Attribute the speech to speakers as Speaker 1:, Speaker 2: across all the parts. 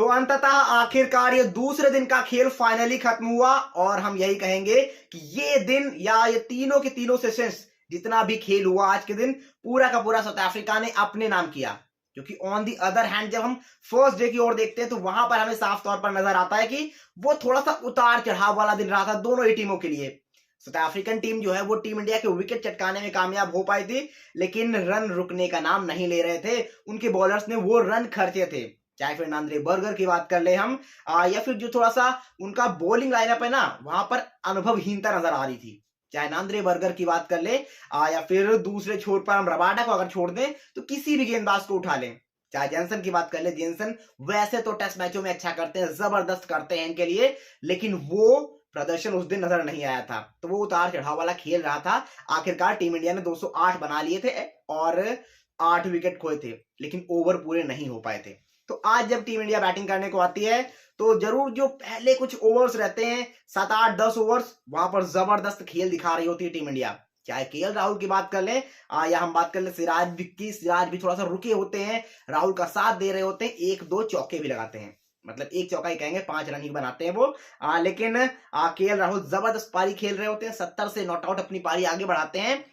Speaker 1: तो अंततः आखिरकार ये दूसरे दिन का खेल फाइनली खत्म हुआ और हम यही कहेंगे कि ये दिन या ये तीनों के तीनों सेशंस जितना भी खेल हुआ आज के दिन पूरा का पूरा साउथ अफ्रीका ने अपने नाम किया। क्योंकि ऑन दी अदर हैंड जब हम फर्स्ट डे की ओर देखते हैं तो वहां पर हमें साफ तौर पर नजर आता है कि वो थोड़ा सा उतार चढ़ाव वाला दिन रहा था दोनों ही टीमों के लिए। साउथ अफ्रीकन टीम जो है वो टीम इंडिया के विकेट चटकाने में कामयाब हो पाई थी, लेकिन रन रुकने का नाम नहीं ले रहे थे। उनके बॉलर्स ने वो रन खर्चे थे, चाहे फिर नांद्रे बर्गर की बात कर ले हम या फिर जो थोड़ा सा उनका बॉलिंग लाइनअप है ना वहां पर अनुभवहीनता नजर आ रही थी। चाहे नांद्रे बर्गर की बात कर ले या फिर दूसरे छोर पर हम रबाडा को अगर छोड़ दें तो किसी भी गेंदबाज को उठा लें। चाहे जेनसन की बात कर ले, जेनसन वैसे तो टेस्ट मैचों में अच्छा करते हैं, जबरदस्त करते हैं इनके लिए, लेकिन वो प्रदर्शन उस दिन नजर नहीं आया था। तो वो उतार चढ़ाव वाला खेल रहा था। आखिरकार टीम इंडिया ने 208 बना लिए थे और 8 विकेट खोए थे, लेकिन ओवर पूरे नहीं हो पाए थे। तो आज जब टीम इंडिया बैटिंग करने को आती है तो जरूर जो पहले कुछ ओवर्स रहते हैं 7 8 10 ओवर्स वहां पर जबरदस्त खेल दिखा रही होती है टीम इंडिया। चाहे केएल राहुल की बात कर लें या हम बात कर लें सिराज की, सिराज भी थोड़ा सा रुके होते हैं, राहुल का साथ दे रहे होते हैं, 1 2 चौके भी लगाते हैं, मतलब एक चौका ही कहेंगे, 5 रन ही बनाते हैं वो। लेकिन केएल राहुल जबरदस्त पारी खेल रहे होते हैं, 70 से नॉट आउट अपनी पारी आगे बढ़ाते हैं।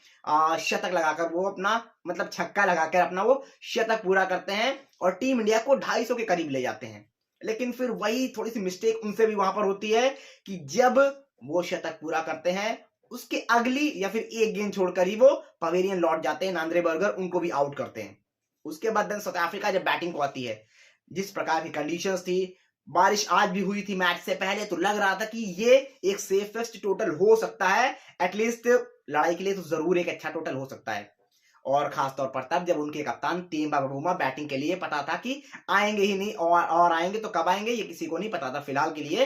Speaker 1: शतक लगाकर वो अपना मतलब छक्का लगाकर अपना वो शतक पूरा करते हैं और टीम इंडिया को 250 के करीब ले जाते हैं। लेकिन फिर वही थोड़ी सी मिस्टेक उनसे भी वहां पर होती है कि जब वो शतक पूरा करते हैं उसके अगली या फिर एक गेंद छोड़कर ही वो पवेलियन लौट जाते हैं, नांद्रे बर्गर उनको भी आउट करते हैं। उसके बाद साउथ अफ्रीका जब बैटिंग को आती है, जिस प्रकार की कंडीशंस थी, बारिश आज भी हुई थी मैच से पहले, तो लग रहा था कि ये एक सेफेस्ट टोटल हो सकता है, एटलीस्ट लड़ाई के लिए तो जरूर एक अच्छा टोटल हो सकता है। और खासतौर पर तब जब उनके कप्तान टेम्बा बवुमा बैटिंग के लिए पता था कि आएंगे ही नहीं, और आएंगे तो कब आएंगे ये किसी को नहीं पता था फिलहाल के लिए।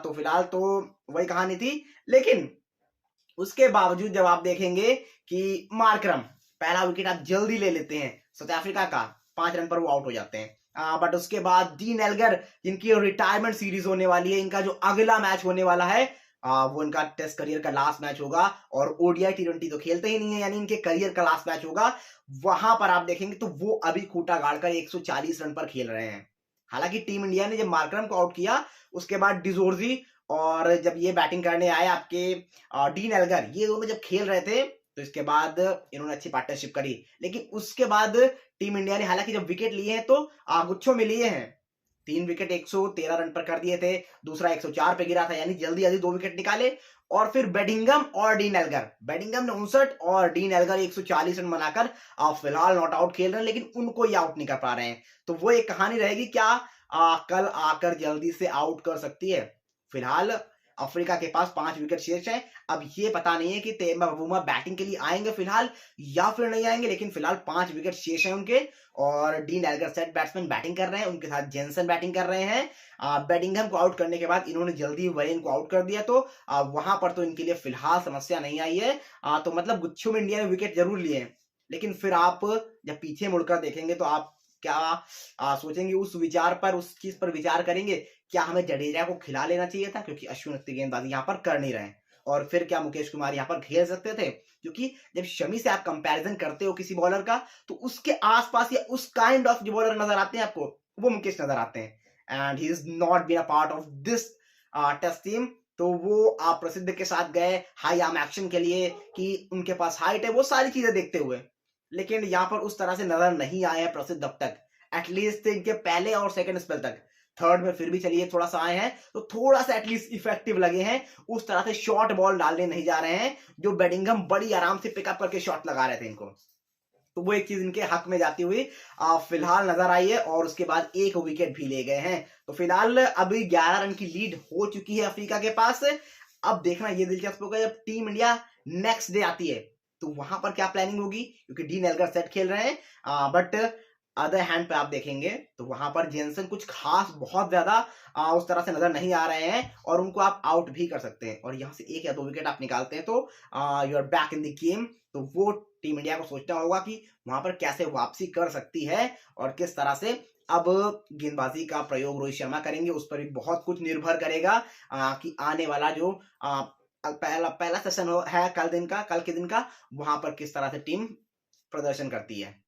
Speaker 1: तो फिलहाल तो वही कहानी थी। लेकिन उसके बावजूद जब आप देखेंगे कि मार्करम पहला विकेट आप जल्दी ले लेते हैं साउथ अफ्रीका का, 5 रन पर वो आउट हो जाते हैं। बट उसके बाद डीन एल्गर जिनकी रिटायरमेंट सीरीज होने वाली है, इनका जो अगला मैच होने वाला है वो इनका टेस्ट करियर का लास्ट मैच होगा और ओडीआई टी20 तो खेलते ही नहीं है, यानी इनके करियर का लास्ट मैच होगा। वहां पर आप देखेंगे तो वो अभी खूंटा गाड़कर 140 रन पर खेल रहे हैं। हालांकि टीम इंडिया ने जब मार्करम को आउट किया उसके बाद डिजोर्जी और जब ये बैटिंग करने आए आपके डीन एल्गर, ये दोनों जब खेल रहे थे तो इसके बाद इन्होंने अच्छी पार्टनरशिप करी। लेकिन उसके बाद टीम इंडिया ने हालांकि जब विकेट लिए हैं तो गुच्छों में लिए हैं, 3 विकेट 113 रन पर कर दिए थे, दूसरा 104 पे गिरा था, यानी जल्दी जल्दी 2 विकेट निकाले। और फिर बेडिंगम और डीन एल्गर, बेडिंगम ने 59 और डीन एल्गर 140 रन बनाकर फिलहाल नॉट आउट खेल रहे हैं, लेकिन उनको ही आउट नहीं कर पा रहे हैं। तो वो एक कहानी रहेगी, क्या कल आकर जल्दी से आउट कर सकती है। फिलहाल अफ्रीका के पास 5 विकेट शेष हैं। अब ये पता नहीं है कि तेम्बा बवुमा बैटिंग के लिए आएंगे फिलहाल या फिर नहीं आएंगे, लेकिन फिलहाल 5 विकेट शेष हैं उनके और dean Elgar set batsman batting कर रहे हैं, उनके साथ जेनसन बैटिंग कर रहे हैं। बेडिंगम को आउट करने के बाद इन्होंने जल्दी वरेन को आउट कर दिया, तो वहां पर तो इनके लिए फिलहाल समस्या नहीं आई है। तो मतलब गुच्छों में इंडिया ने विकेट जरूर लिए हैं, लेकिन फिर आप जब पीछे मुड़कर देखेंगे तो आप क्या सोचेंगे, उस विचार पर, उस चीज पर विचार करेंगे, क्या हमें जडेजा को खिला लेना चाहिए था क्योंकि अश्विन इतनी गेंदबाजी यहाँ पर कर नहीं रहे हैं, और फिर क्या मुकेश कुमार यहाँ पर खेल सकते थे। क्योंकि जब शमी से आप कंपैरिजन करते हो किसी बॉलर का तो उसके आसपास या उस काइंड ऑफ जो बॉलर नजर आते हैं आपको, वो मुकेश नजर आते हैं। And he is not been a part of this test team. तो वो आप प्रसिद्ध के साथ गए हाई आर्म एक्शन के लिए कि उनके पास हाइट है, वो सारी चीजें देखते हुए, लेकिन यहाँ पर उस तरह से नजर नहीं आए हैं प्रसिद्ध अब तक, एटलीस्ट इनके पहले और सेकंड स्पेल तक। थर्ड में फिर भी चलिए थोड़ा सा आए हैं तो थोड़ा सा एटलीस्ट इफेक्टिव लगे हैं, उस तरह से शॉर्ट बॉल डालने नहीं जा रहे हैं जो बेडिंगम बड़ी आराम से पिकअप करके शॉट लगा रहे थे इनको। तो वो एक चीज इनके हक में जाती हुई फिलहाल नजर आई है और उसके बाद 1 विकेट भी ले गए हैं। तो फिलहाल अभी 11 रन की लीड हो चुकी है अफ्रीका के पास। अब देखना ये दिलचस्प होगा जब टीम इंडिया नेक्स्ट डे आती है तो वहां पर क्या प्लानिंग होगी, क्योंकि डीन एल्गर सेट खेल रहे हैं। बट अदर हैंड पे आप देखेंगे तो वहां पर जेनसन कुछ खास बहुत ज्यादा उस तरह से नजर नहीं आ रहे हैं और उनको आप आउट भी कर सकते हैं, और यहाँ से 1 या 2 विकेट आप निकालते हैं तो you are back in the game. तो वो टीम इंडिया को सोचना होगा कि वहां पर कैसे वापसी कर सकती है और किस तरह से अब गेंदबाजी का प्रयोग रोहित शर्मा करेंगे, उस पर भी बहुत कुछ निर्भर करेगा कि आने वाला जो पहला सेशन है कल के दिन का, वहां पर किस तरह से टीम प्रदर्शन करती है।